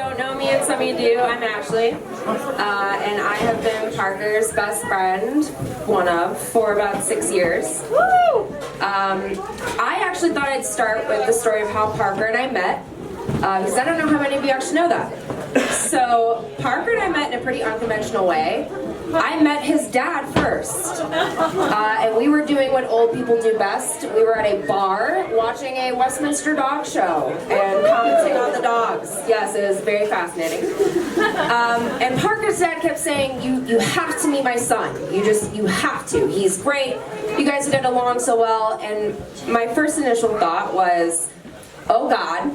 don't know me, and some of you do, I'm Ashley. And I have been Parker's best friend, for about 6 years. I actually thought I'd start with the story of how Parker and I met, because I don't know how many of you actually know that. So Parker and I met in a pretty unconventional way. I met his dad first, and we were doing what old people do best. We were at a bar watching a Westminster dog show and commenting on the dogs. Yes, it was very fascinating. And Parker's dad kept saying, you have to meet my son. You have to. He's great. You guys get along so well. And my first initial thought was, oh God,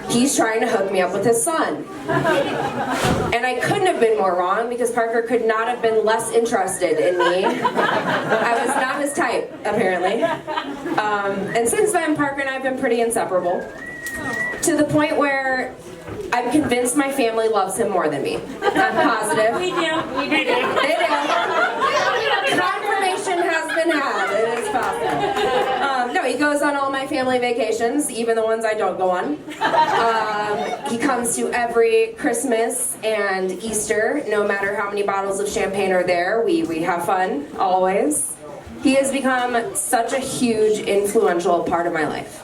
he's trying to hook me up with his son. And I couldn't have been more wrong, because Parker could not have been less interested in me. I was not his type, apparently. And since then, Parker and I have been pretty inseparable, to the point where I'm convinced my family loves him more than me. I'm positive. We do. They do. Confirmation has been had. It is possible. No, he goes on all my family vacations, even the ones I don't go on. He comes to every Christmas and Easter. No matter how many bottles of champagne are there, we have fun, always. He has become such a huge, influential part of my life.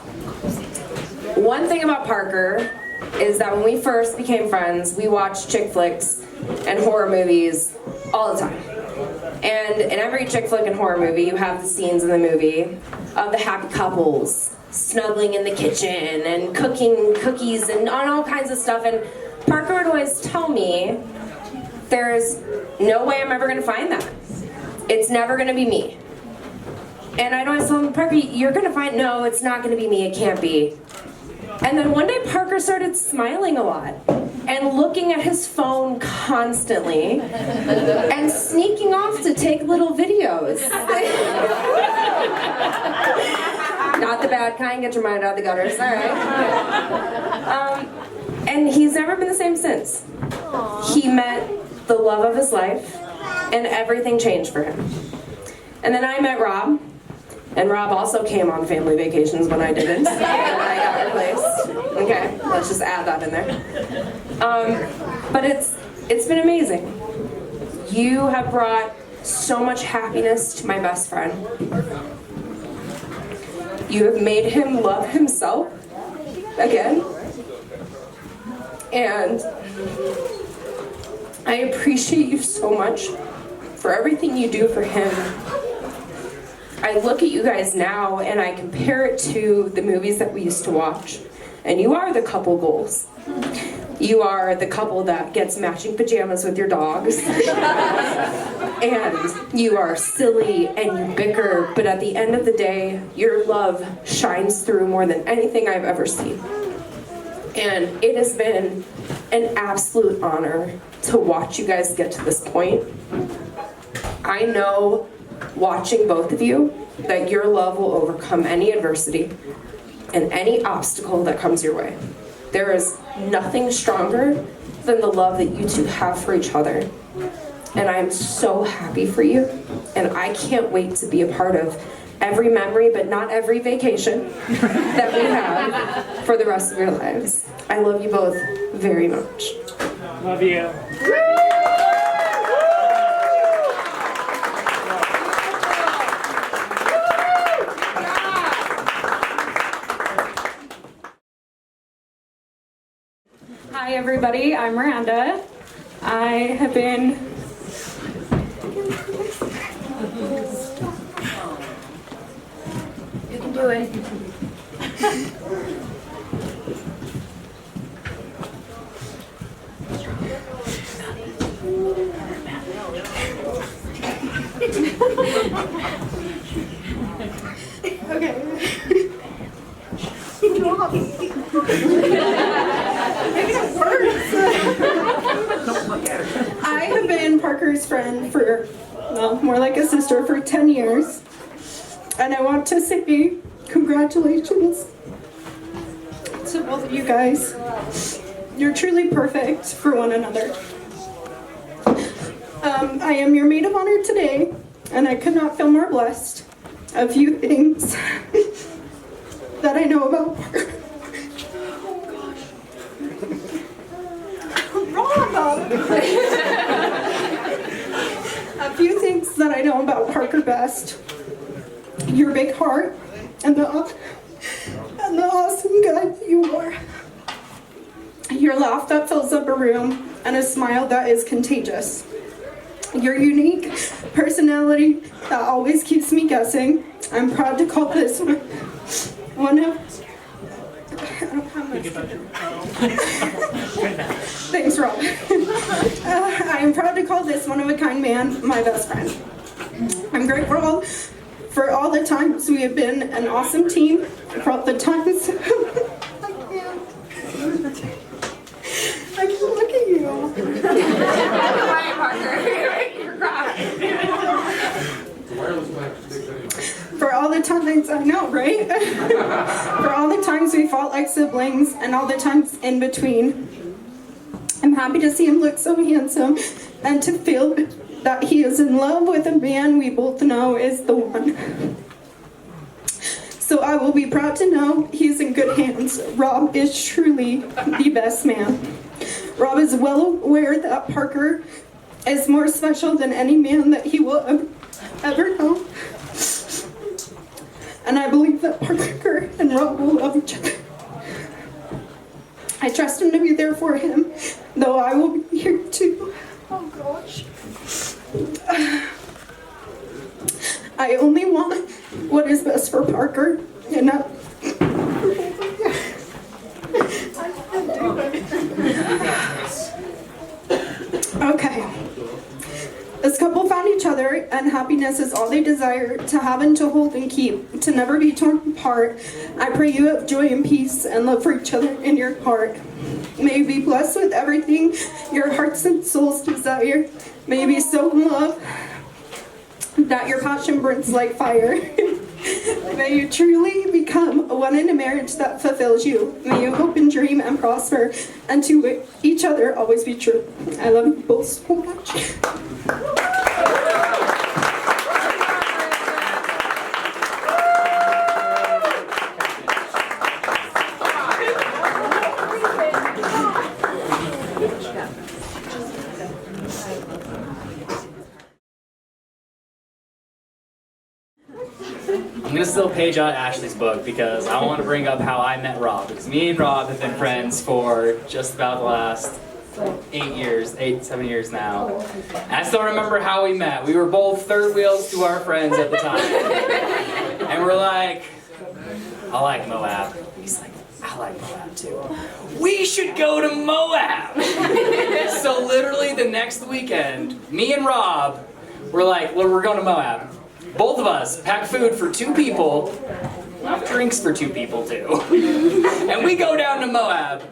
One thing about Parker is that when we first became friends, we watched chick flicks and horror movies all the time. And in every chick flick and horror movie, you have the scenes in the movie of the happy couples snuggling in the kitchen and cooking cookies and on all kinds of stuff. And Parker would always tell me, there's no way I'm ever going to find that. It's never going to be me. And I'd always tell him, Parker, you're going to find, no, it's not going to be me. It can't be. And then one day Parker started smiling a lot and looking at his phone constantly and sneaking off to take little videos. Not the bad kind, get your mind out of the gutters, all right. And he's never been the same since. He met the love of his life and everything changed for him. And then I met Rob. And Rob also came on family vacations when I didn't, and I got replaced. Okay, let's just add that in there. But it's been amazing. You have brought so much happiness to my best friend. You have made him love himself again. And I appreciate you so much for everything you do for him. I look at you guys now and I compare it to the movies that we used to watch. And you are the couple goals. You are the couple that gets matching pajamas with your dogs. And you are silly and you bicker, but at the end of the day, your love shines through more than anything I've ever seen. And it has been an absolute honor to watch you guys get to this point. I know, watching both of you, that your love will overcome any adversity and any obstacle that comes your way. There is nothing stronger than the love that you two have for each other. And I'm so happy for you, and I can't wait to be a part of every memory, but not every vacation that we have for the rest of your lives. I love you both very much. Love you. Hi everybody, I'm Miranda. I have been You can do it. okay. I have been Parker's friend for, well, more like a sister for 10 years. And I want to say congratulations to both of you guys. You're truly perfect for one another. I am your maid of honor today, and I could not feel more blessed. A few things that I know about Parker. Rob. A few things that I know about Parker best. Your big heart and the awesome guy you are. Your laugh that fills up a room and a smile that is contagious. Your unique personality that always keeps me guessing. I'm proud to call this one of... I don't have much. Thanks, Rob. I am proud to call this one-of-a-kind man my best friend. I'm grateful for all the times we have been an awesome team, for all the times... I can't look at you. Quiet, Parker. You're crying. For all the times, I know, right? For all the times we fought like siblings and all the times in between. I'm happy to see him look so handsome and to feel that he is in love with a man we both know is the one. So I will be proud to know he's in good hands. Rob is truly the best man. Rob is well aware that Parker is more special than any man that he will ever know. And I believe that Parker and Rob will love each other. I trust him to be there for him, though I will be here too. Oh gosh. I only want what is best for Parker, and I can't do it. Okay. This couple found each other, and happiness is all they desire, to have and to hold and keep, to never be torn apart. I pray you have joy and peace and love for each other in your heart. May you be blessed with everything your hearts and souls desire. May you be so in love that your passion burns like fire. May you truly become one in a marriage that fulfills you. May you hope and dream and prosper, and to each other always be true. I love you both so much. I'm going to still page out Ashley's book because I want to bring up how I met Rob. Because me and Rob have been friends for just about the last 7 years now. And I still remember how we met. We were both third wheels to our friends at the time. And we're like, I like Moab. He's like, I like Moab too. We should go to Moab! So literally the next weekend, me and Rob were like, well, we're going to Moab. Both of us pack food for 2 people, have drinks for 2 people too. And we go down to Moab.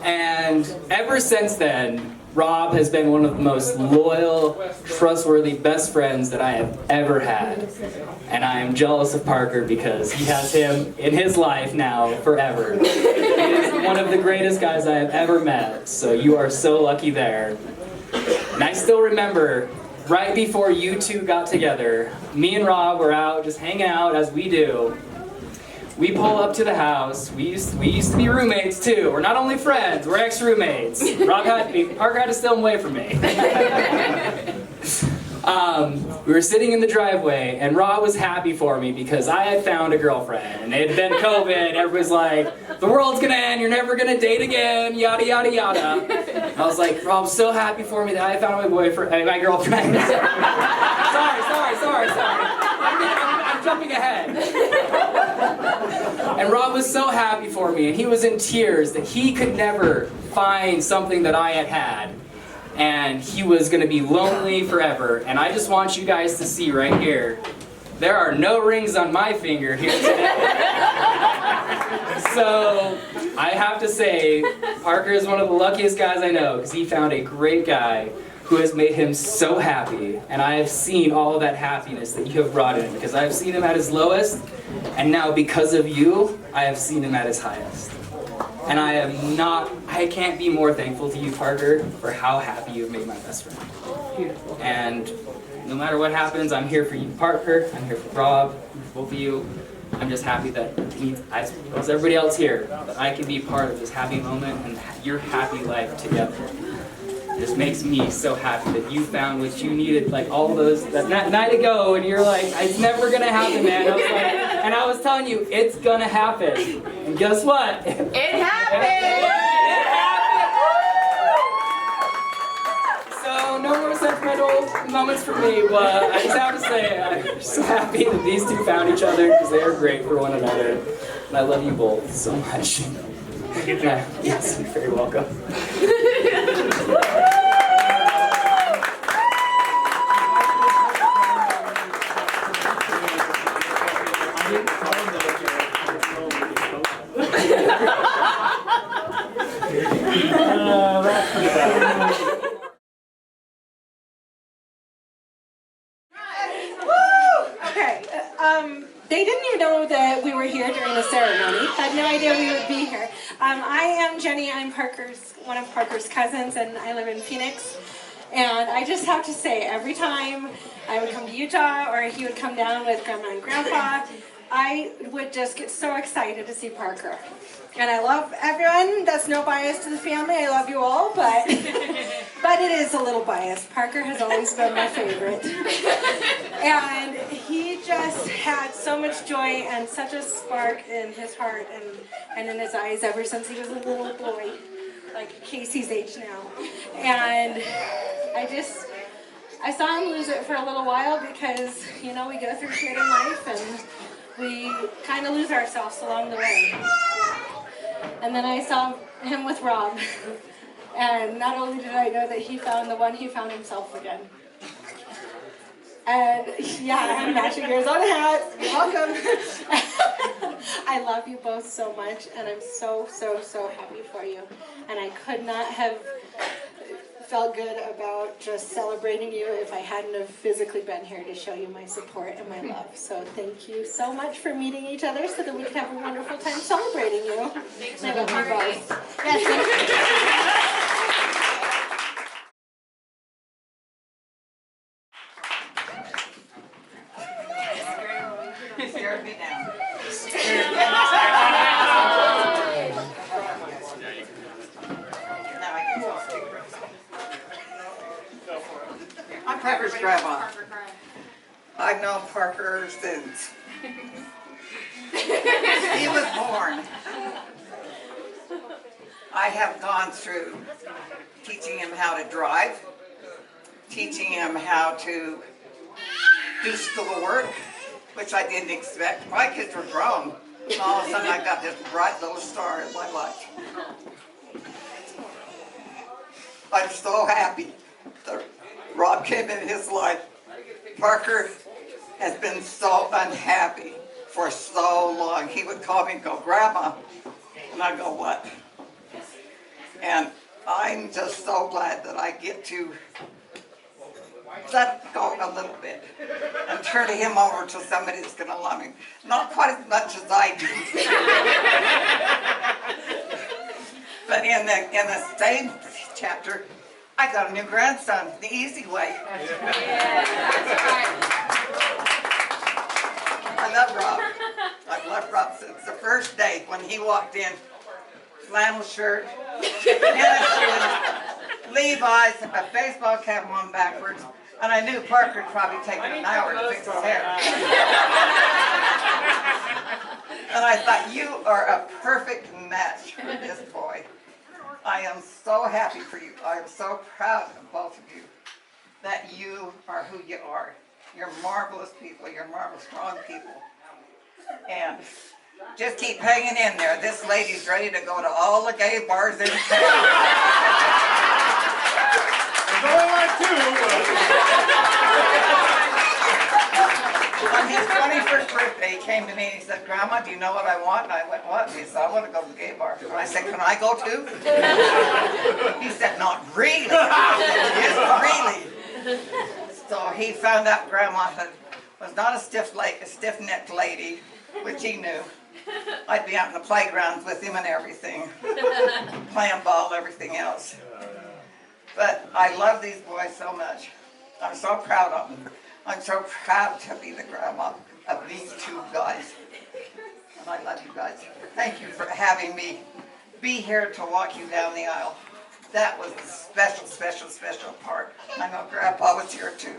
And ever since then, Rob has been one of the most loyal, trustworthy, best friends that I have ever had. And I am jealous of Parker because he has him in his life now forever. He is one of the greatest guys I have ever met, so you are so lucky there. And I still remember, right before you two got together, me and Rob were out just hanging out as we do. We pull up to the house. We used to be roommates too. We're not only friends, we're ex-roommates. Parker had to steal him away from me. We were sitting in the driveway, and Rob was happy for me because I had found a girlfriend. And it had been COVID. Everybody's like, the world's gonna end, you're never gonna date again, yada, yada, yada. And I was like, Rob's so happy for me that I found my girlfriend. sorry. I'm jumping ahead. And Rob was so happy for me, and he was in tears that he could never find something that I had. And he was going to be lonely forever. And I just want you guys to see right here, there are no rings on my finger here today. So I have to say, Parker is one of the luckiest guys I know because he found a great guy who has made him so happy. And I have seen all of that happiness that you have brought in because I have seen him at his lowest, and now because of you, I have seen him at his highest. And I can't be more thankful to you, Parker, for how happy you've made my best friend. And no matter what happens, I'm here for you, Parker. I'm here for Rob, both of you. I'm just happy that, as well as everybody else here, that I can be part of this happy moment and your happy life together. This makes me so happy that you found what you needed, like all those that night ago, and you're like, it's never gonna happen, man. I was like, and I was telling you, it's gonna happen. And guess what? It happened! So no more sentimental moments for me, but I just have to say I'm so happy that these two found each other because they are great for one another. And I love you both so much. Yes, you're very welcome. Okay, they didn't even know that we were here during the ceremony. Had no idea we would be here. I am Jenny. I'm one of Parker's cousins, and I live in Phoenix. And I just have to say, every time I would come to Utah or he would come down with Grandma and Grandpa, I would just get so excited to see Parker. And I love everyone. That's no bias to the family. I love you all, but it is a little biased. Parker has always been my favorite. And he just had so much joy and such a spark in his heart and in his eyes ever since he was a little boy, like Casey's age now. And I saw him lose it for a little while because, you know, we go through shit in life and we kind of lose ourselves along the way. And then I saw him with Rob. And not only did I know that he found the one, he found himself again. And yeah, I'm matching yours on a hat. You're welcome. I love you both so much, and I'm so, so, so happy for you. And I could not have felt good about just celebrating you if I hadn't have physically been here to show you my support and my love. So thank you so much for meeting each other so that we could have a wonderful time celebrating you. Thanks, I love you both. Yes, Scared me down. I'm Parker's grandma. I've known Parker since he was born. I have gone through teaching him how to drive, teaching him how to do schoolwork, which I didn't expect. My kids were grown, and all of a sudden I got this bright little star in my life. I'm so happy that Rob came in his life. Parker has been so unhappy for so long. He would call me and go, Grandma, and I'd go, what? And I'm just so glad that I get to let go a little bit and turn him over to somebody that's going to love him. Not quite as much as I do. But in the same chapter, I got a new grandson the easy way. I love Rob. I've loved Rob since the first day when he walked in. Flannel shirt, tennis shoes, Levi's, a baseball cap on backwards, and I knew Parker had probably taken an hour to fix his hair. And I thought, you are a perfect match for this boy. I am so happy for you. I am so proud of both of you that you are who you are. You're marvelous people. You're marvelous, strong people. And just keep hanging in there. This lady's ready to go to all the gay bars in town. There's only like two. On his 21st birthday, he came to me and he said, Grandma, do you know what I want? And I went, what? And he said, I want to go to the gay bar. And I said, can I go too? He said, not really. I said, yes, really. So he found out Grandma was not a stiff-necked lady, which he knew. I'd be out in the playgrounds with him and everything, playing ball, everything else. But I love these boys so much. I'm so proud of them. I'm so proud to be the grandma of these two guys. And I love you guys. Thank you for having me be here to walk you down the aisle. That was the special, special, special part. I know Grandpa was here too.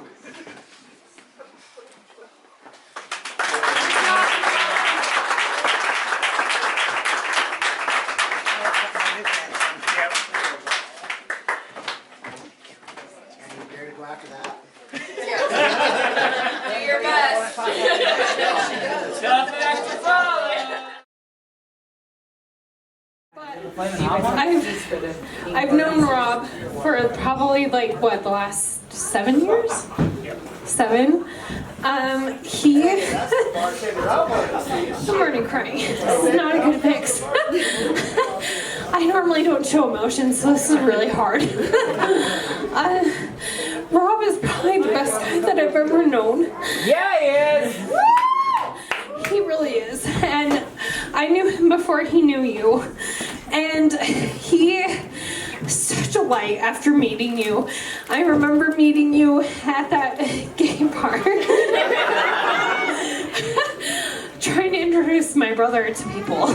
Do your best. Nothing extra follow. I've known Rob for probably like what, the last 7 years? 7. He I'm already crying. This is not a good mix. I normally don't show emotions, so this is really hard. Rob is probably the best guy that I've ever known. Yeah, he is. He really is. And I knew him before he knew you. And he such a light after meeting you. I remember meeting you at that gay bar. Trying to introduce my brother to people.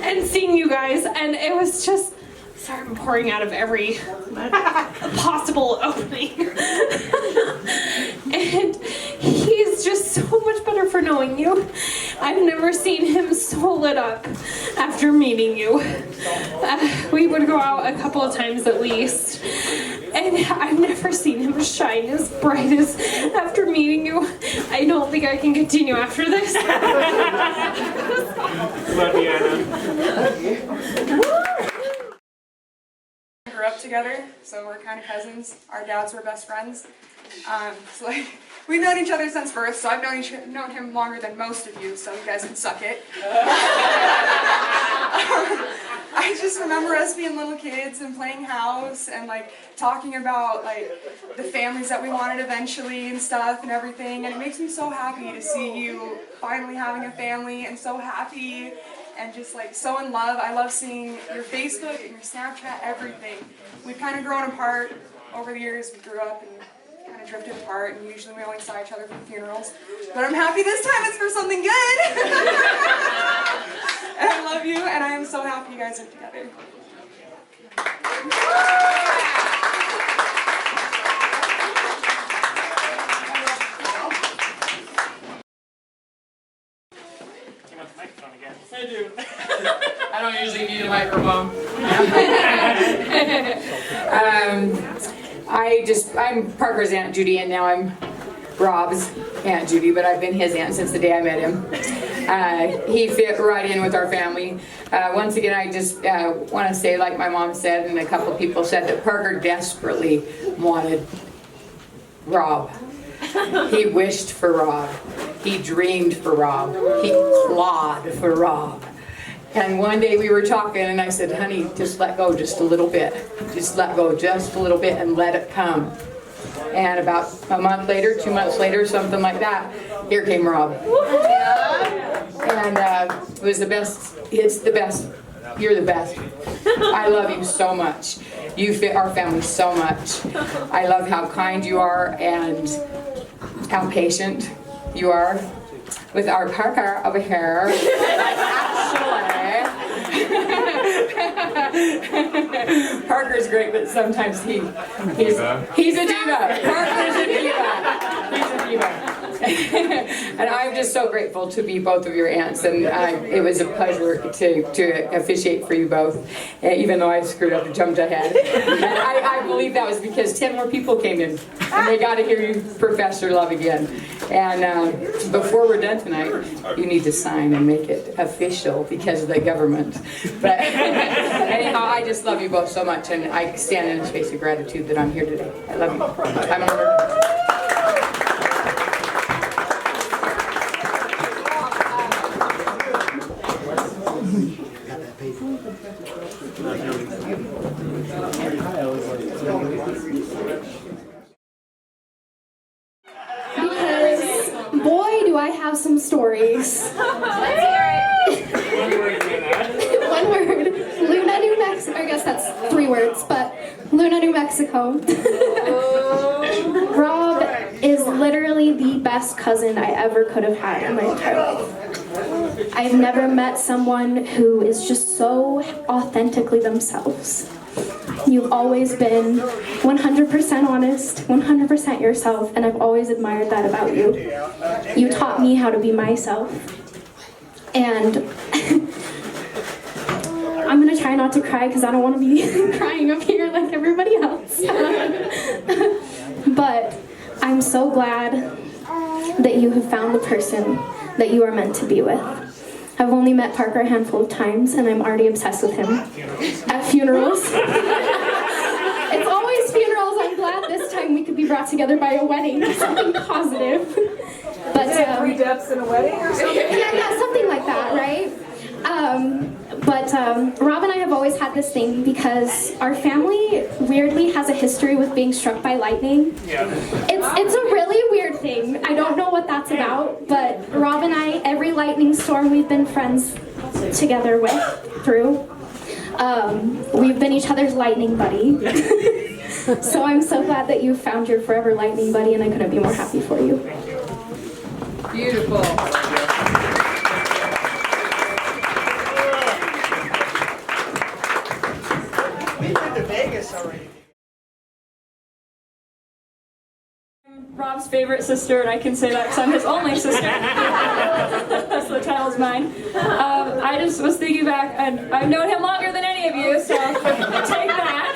And seeing you guys, and it was just, sorry, I'm pouring out of every possible opening. And he's just so much better for knowing you. I've never seen him so lit up after meeting you. We would go out a couple of times at least, and I've never seen him shine as bright as after meeting you. I don't think I can continue after this. Love you, Anna. Grew up together, so we're kind of cousins. Our dads were best friends. So like, we've known each other since birth, so I've known him longer than most of you, so you guys can suck it. I just remember us being little kids and playing house and like talking about like the families that we wanted eventually and stuff and everything, and it makes me so happy to see you finally having a family and so happy and just like so in love. I love seeing your Facebook and your Snapchat, everything. We've kind of grown apart over the years. We grew up and kind of drifted apart, and usually we only saw each other for funerals. But I'm happy this time it's for something good. And I love you, and I am so happy you guys are together. I do. I don't usually need a microphone. I'm Parker's Aunt Judy, and now I'm Rob's Aunt Judy, but I've been his aunt since the day I met him. He fit right in with our family. Once again, I just want to say, like my mom said, and a couple of people said, that Parker desperately wanted Rob. He wished for Rob. He dreamed for Rob. He clawed for Rob. And one day we were talking, and I said, honey, just let go just a little bit. Just let go just a little bit and let it come. And about a month later, 2 months later, something like that, here came Rob. And it was the best. It's the best. You're the best. I love you so much. You fit our family so much. I love how kind you are and how patient you are with our Parker over here. Parker's great, but sometimes he's a diva. Parker's a diva. He's a diva. And I'm just so grateful to be both of your aunts, and it was a pleasure to officiate for you both, even though I screwed up and jumped ahead. And I believe that was because 10 more people came in, and they got to hear you profess your love again. And before we're done tonight, you need to sign and make it official because of the government. But anyhow, I just love you both so much, and I stand in a space of gratitude that I'm here today. I love you. I'm honored. Because, boy, do I have some stories. Let's hear it. One word. Luna, New Mexico. I guess that's 3 words, but Luna, New Mexico. Rob is literally the best cousin I ever could have had in my entire life. I've never met someone who is just so authentically themselves. You've always been 100% honest, 100% yourself, and I've always admired that about you. You taught me how to be myself. And I'm gonna try not to cry because I don't want to be crying up here like everybody else. But I'm so glad that you have found the person that you are meant to be with. I've only met Parker a handful of times, and I'm already obsessed with him. At funerals. It's always funerals. I'm glad this time we could be brought together by a wedding, something positive. But 3 deaths in a wedding or something? yeah, something like that, right? But Rob and I have always had this thing because our family weirdly has a history with being struck by lightning. It's a really weird thing. I don't know what that's about, but Rob and I, every lightning storm we've been friends together through. We've been each other's lightning buddy. So I'm so glad that you found your forever lightning buddy, and I couldn't be more happy for you. Beautiful. We've been to Vegas already. Rob's favorite sister, and I can say that because I'm his only sister. That's the title's mine. I just was thinking back, and I've known him longer than any of you, so take that.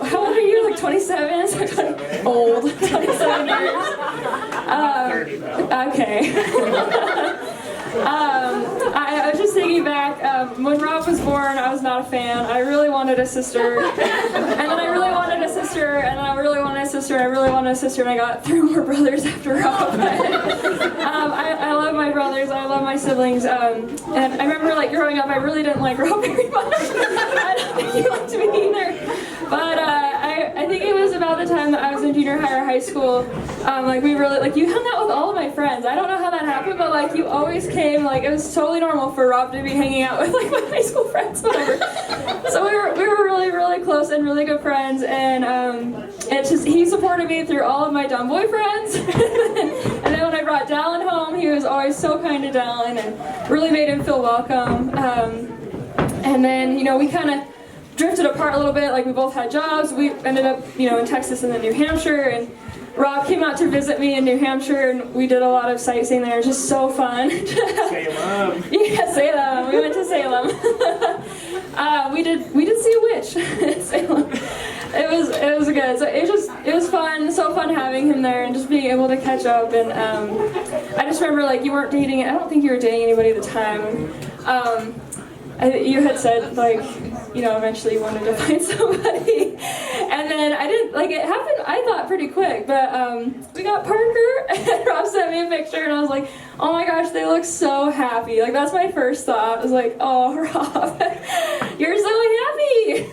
How old are you? Like 27? Old. 27 years. Okay. I was just thinking back, when Rob was born, I was not a fan. I really wanted a sister, and then I really wanted a sister, and then I really wanted a sister, and I really wanted a sister, and I got 3 more brothers after Rob. I love my brothers, I love my siblings, and I remember like growing up, I really didn't like Rob very much. I don't think he liked me either. But I think it was about the time that I was in junior high or high school, like we really, like you hung out with all of my friends. I don't know how that happened, but like you always came, like it was totally normal for Rob to be hanging out with like my high school friends, whatever. So we were really, really close and really good friends, and it's just, he supported me through all of my dumb boyfriends. And then when I brought Dallin home, he was always so kind to Dallin and really made him feel welcome. And then, you know, we kind of drifted apart a little bit, like we both had jobs. We ended up, you know, in Texas and then New Hampshire, and Rob came out to visit me in New Hampshire, and we did a lot of sightseeing there. It was just so fun. Salem. Yeah, Salem. We went to Salem. We did see a witch in Salem. It was good. So it was fun. So fun having him there and just being able to catch up. And I just remember like you weren't dating. I don't think you were dating anybody at the time. You had said like, you know, eventually you wanted to find somebody, and then I didn't, like it happened, I thought pretty quick, but we got Parker, and Rob sent me a picture, and I was like, oh my gosh, they look so happy. Like that's my first thought. I was like, oh Rob, you're so happy.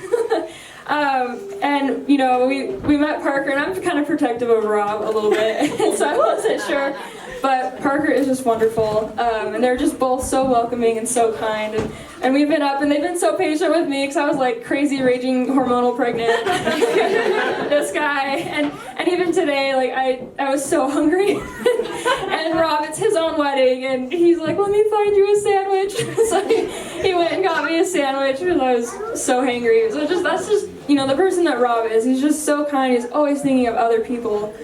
And you know, we met Parker, and I'm kind of protective of Rob a little bit, and so I wasn't sure. But Parker is just wonderful, and they're just both so welcoming and so kind, and we've been up, and they've been so patient with me, because I was like crazy, raging, hormonal pregnant, this guy, and even today, like I was so hungry, and Rob, it's his own wedding, and he's like, let me find you a sandwich, so he went and got me a sandwich, because I was so hangry. So that's just, you know, the person that Rob is. He's just so kind, he's always thinking of other people.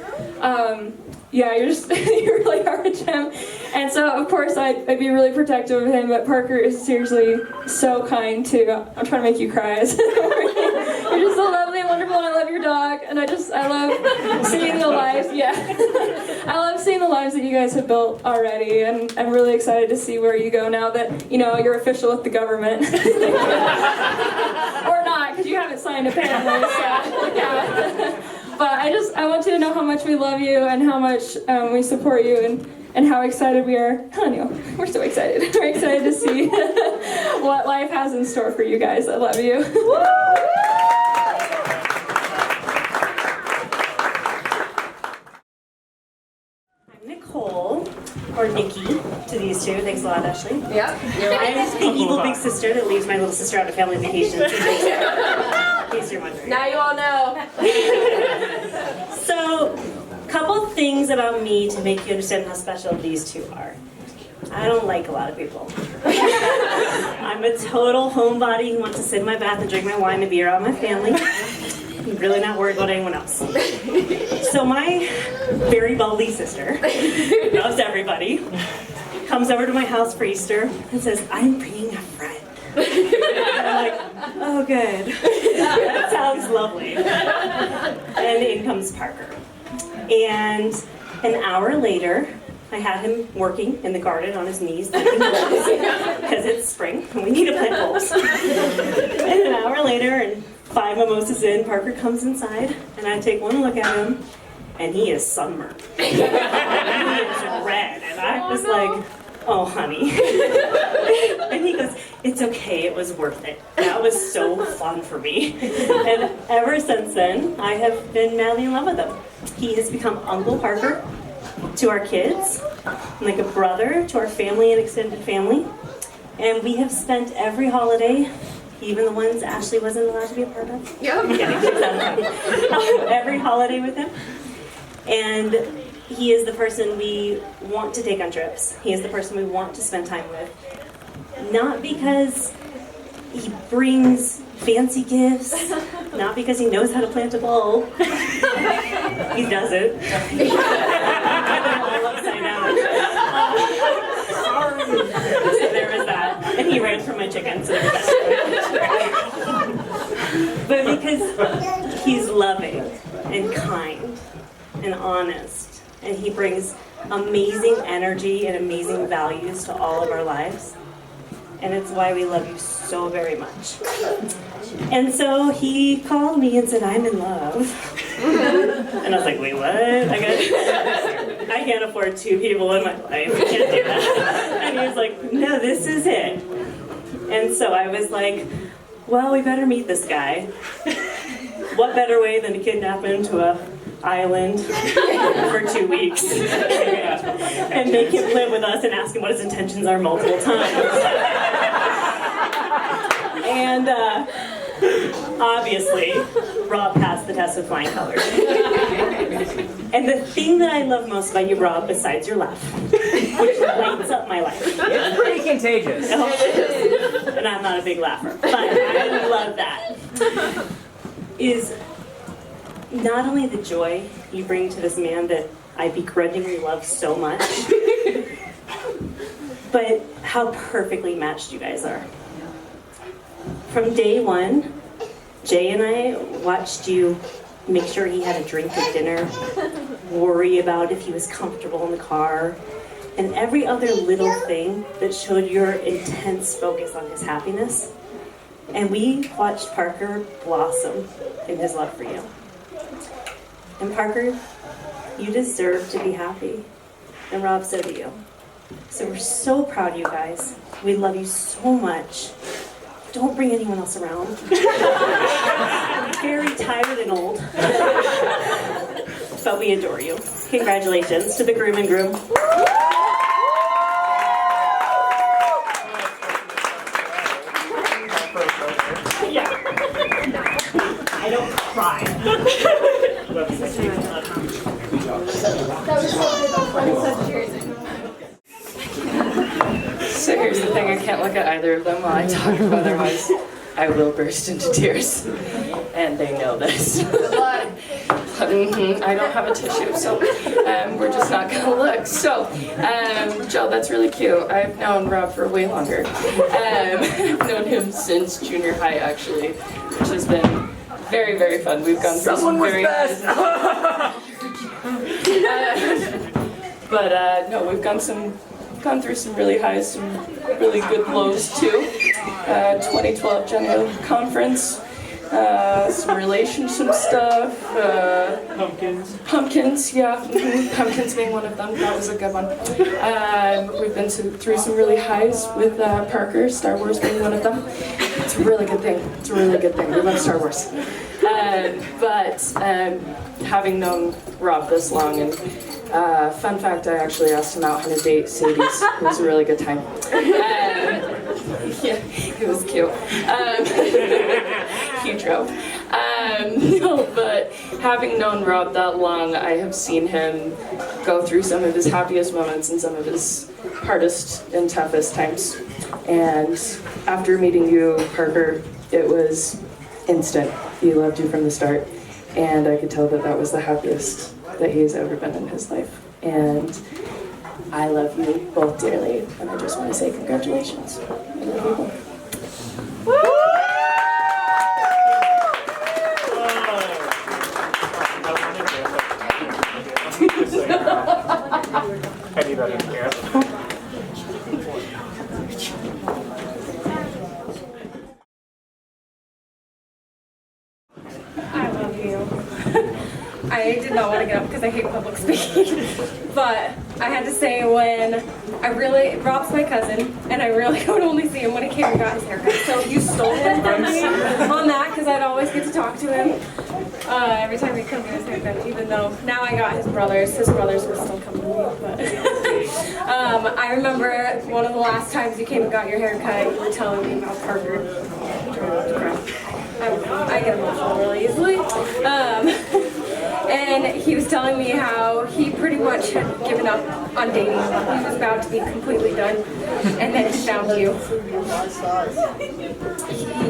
Yeah, you really are a gem. And so, of course, I'd be really protective of him, but Parker is seriously so kind, too. I'm trying to make you cry. You're just so lovely and wonderful, and I love your dog, and I love seeing the lives, I love seeing the lives that you guys have built already, and I'm really excited to see where you go now that, you know, you're official with the government. Or not, because you haven't signed a family, so, yeah. But I want you to know how much we love you and how much we support you and how excited we are. I don't know, we're so excited. We're excited to see what life has in store for you guys. I love you. I'm Nicole, or Nikki, to these two. Thanks a lot, Ashley. Yeah, you're right. I'm the evil big sister that leaves my little sister out of family vacation. In case you're wondering. Now you all know. So, couple things about me to make you understand how special these two are. I don't like a lot of people. I'm a total homebody who wants to sit in my bath and drink my wine and beer out with my family. I'm really not worried about anyone else. So my very bubbly sister, who loves everybody, comes over to my house for Easter and says, I'm bringing a friend. And I'm like, oh good, that sounds lovely. And in comes Parker. And an hour later, I had him working in the garden on his knees, planting bulbs, because it's spring and we need to plant bulbs. And an hour later, and 5 mimosas in, Parker comes inside, and I take one look at him, and he is sunburned. He is red, and I was like, oh honey. And he goes, it's okay, it was worth it. That was so fun for me. And ever since then, I have been madly in love with him. He has become Uncle Parker to our kids, like a brother to our family and extended family. And we have spent every holiday, even the ones Ashley wasn't allowed to be a part of. Yeah. Every holiday with him. And he is the person we want to take on trips. He is the person we want to spend time with. Not because he brings fancy gifts, not because he knows how to plant a bulb. He doesn't. Upside down. So there was that. And he ran from my chicken, so there was that. But because he's loving and kind and honest, and he brings amazing energy and amazing values to all of our lives. And it's why we love you so very much. And so he called me and said, I'm in love. And I was like, wait, what? I can't afford 2 people in my life. I can't do that. And he was like, no, this is it. And so I was like, well, we better meet this guy. What better way than to kidnap him to an island for 2 weeks and make him live with us and ask him what his intentions are multiple times. And obviously, Rob passed the test with flying colors. And the thing that I love most about you, Rob, besides your laugh, which lights up my life. It's pretty contagious. And I'm not a big laugher, but I love that. Is not only the joy you bring to this man that I begrudgingly love so much, but how perfectly matched you guys are. From day one, Jay and I watched you make sure he had a drink at dinner, worry about if he was comfortable in the car, and every other little thing that showed your intense focus on his happiness. And we watched Parker blossom in his love for you. And Parker, you deserve to be happy. And Rob, so do you. So we're so proud of you guys. We love you so much. Don't bring anyone else around. I'm very tired and old. But we adore you. Congratulations to the groom and groom. Yeah. I don't cry. So here's the thing, I can't look at either of them while I talk, otherwise I will burst into tears. And they know this. I don't have a tissue, so we're just not gonna look. So, Joe, that's really cute. I've known Rob for way longer. I've known him since junior high, actually, which has been very, very fun. We've gone through some very no, we've gone through some really highs, some really good lows too. 2012 General Conference, some relationship stuff. Pumpkins, yeah. Pumpkins being one of them. That was a good one. We've been through some really highs with Parker, Star Wars being one of them. It's a really good thing. It's a really good thing. We love Star Wars. But having known Rob this long, and fun fact, I actually asked him out on a date, Sadie's. It was a really good time. Yeah, it was cute. Huge intro. No, but having known Rob that long, I have seen him go through some of his happiest moments and some of his hardest and toughest times. And after meeting you, Parker, it was instant. He loved you from the start. And I could tell that that was the happiest that he's ever been in his life. And I love you both dearly, and I just want to say congratulations. I love you both. I need that in here. I love you. I did not want to get up because I hate public speaking, but I had to say Rob's my cousin, and I really could only see him when he came and got his haircut. So you stole him from me on that because I'd always get to talk to him every time he'd come get his haircut, even though now I got his brothers. His brothers would still come to me, but I remember one of the last times you came and got your haircut, you were telling me about Parker. I get emotional really easily. And he was telling me how he pretty much had given up on dating. He was about to be completely done, and then he found you.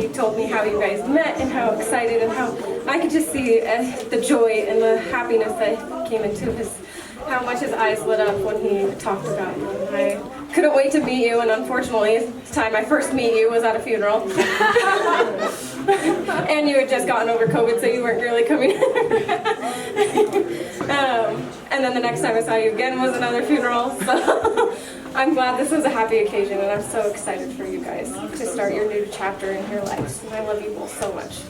He told me how you guys met and how excited and how I could just see the joy and the happiness that came into how much his eyes lit up when he talked about you. I couldn't wait to meet you, and unfortunately, the time I first met you was at a funeral. And you had just gotten over COVID, so you weren't really coming. And then the next time I saw you again was another funeral. So I'm glad this was a happy occasion, and I'm so excited for you guys to start your new chapter in your lives. And I love you both so much.